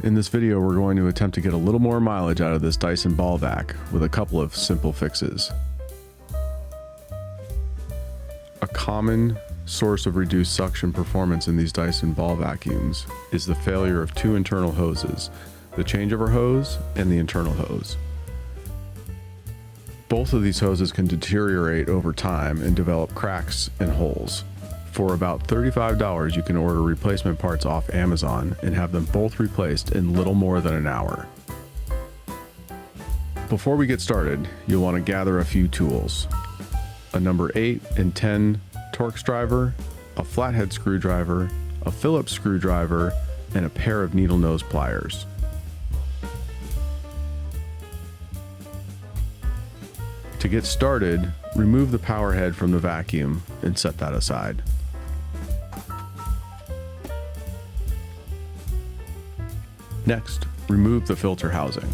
In this video, we're going to attempt to get a little more mileage out of this Dyson Ball Vac with a couple of simple fixes. A common source of reduced suction performance in these Dyson Ball Vacuums is the failure of two internal hoses, the changeover hose and the internal hose. Both of these hoses can deteriorate over time and develop cracks and holes. For about $35, you can order replacement parts off Amazon and have them both replaced in little more than an hour. Before we get started, you'll want to gather a few tools. A number 8 and 10 Torx driver, a flathead screwdriver, a Phillips screwdriver, and a pair of needle nose pliers. To get started, remove the power head from the vacuum and set that aside. Next, remove the filter housing.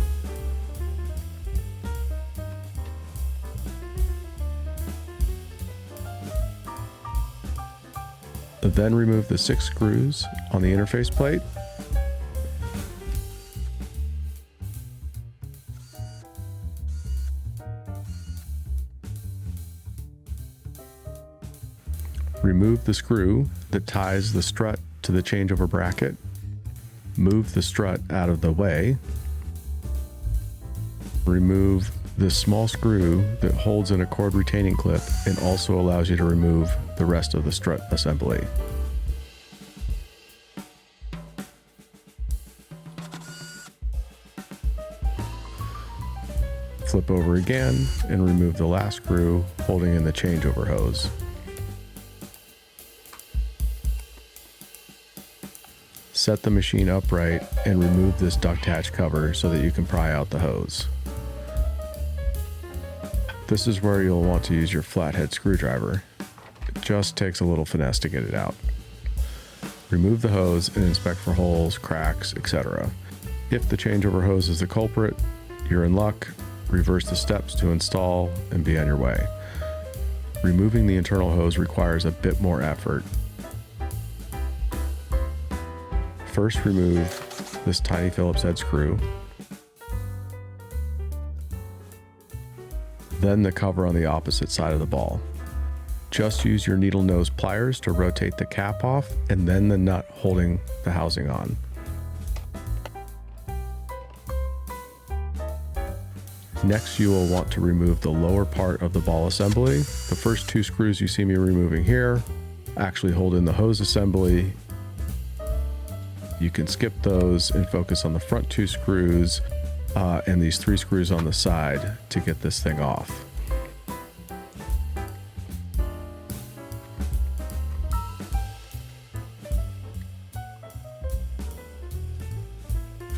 Then remove the 6 screws on the interface plate. Remove the screw that ties the strut to the changeover bracket. Move the strut out of the way. Remove this small screw that holds in a cord retaining clip and also allows you to remove the rest of the strut assembly. Flip over again and remove the last screw holding in the changeover hose. Set the machine upright and remove this duct hatch cover so that you can pry out the hose. This is where you'll want to use your flathead screwdriver. It just takes a little finesse to get it out. Remove the hose and inspect for holes, cracks, etc. If the changeover hose is the culprit, you're in luck. Reverse the steps to install and be on your way. Removing the internal hose requires a bit more effort. First, remove this tiny Phillips head screw. Then the cover on the opposite side of the ball. Just use your needle nose pliers to rotate the cap off and then the nut holding the housing on. Next, you will want to remove the lower part of the ball assembly. The first 2 screws you see me removing here actually hold in the hose assembly. You can skip those and focus on the front 2 screws and these 3 screws on the side to get this thing off.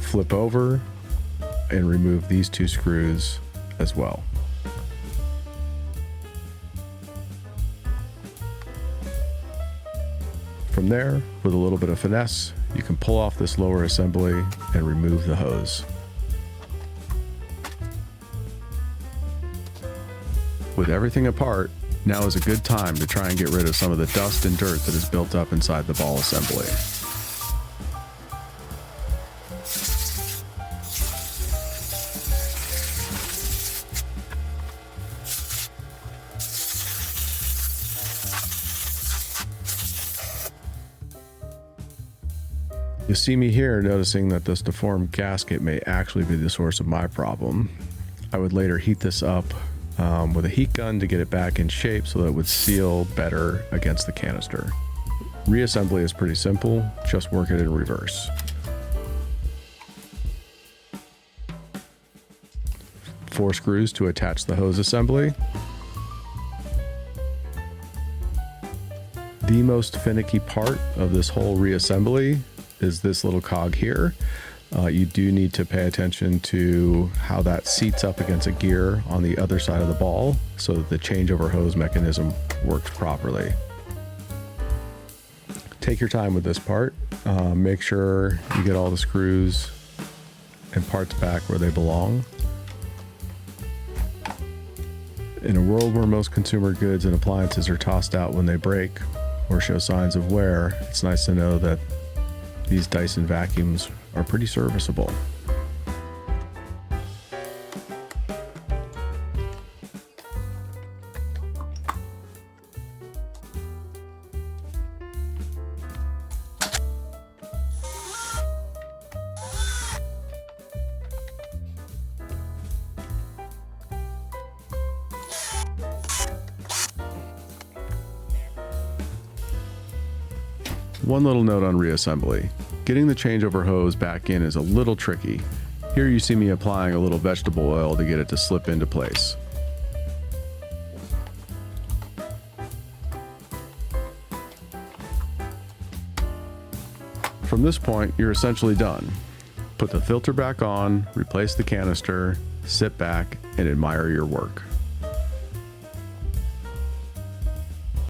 Flip over and remove these 2 screws as well. From there, with a little bit of finesse, you can pull off this lower assembly and remove the hose. With everything apart, now is a good time to try and get rid of some of the dust and dirt that is built up inside the ball assembly. You see me here noticing that this deformed gasket may actually be the source of my problem. I would later heat this up with a heat gun to get it back in shape so that it would seal better against the canister. Reassembly is pretty simple, just work it in reverse. Four screws to attach the hose assembly. The most finicky part of this whole reassembly is this little cog here. You do need to pay attention to how that seats up against a gear on the other side of the ball so that the changeover hose mechanism works properly. Take your time with this part. Make sure you get all the screws and parts back where they belong. In a world where most consumer goods and appliances are tossed out when they break or show signs of wear, it's nice to know that These Dyson vacuums are pretty serviceable. One little note on reassembly. Getting the changeover hose back in is a little tricky. Here you see me applying a little vegetable oil to get it to slip into place. From this point, you're essentially done. Put the filter back on, replace the canister, sit back, and admire your work.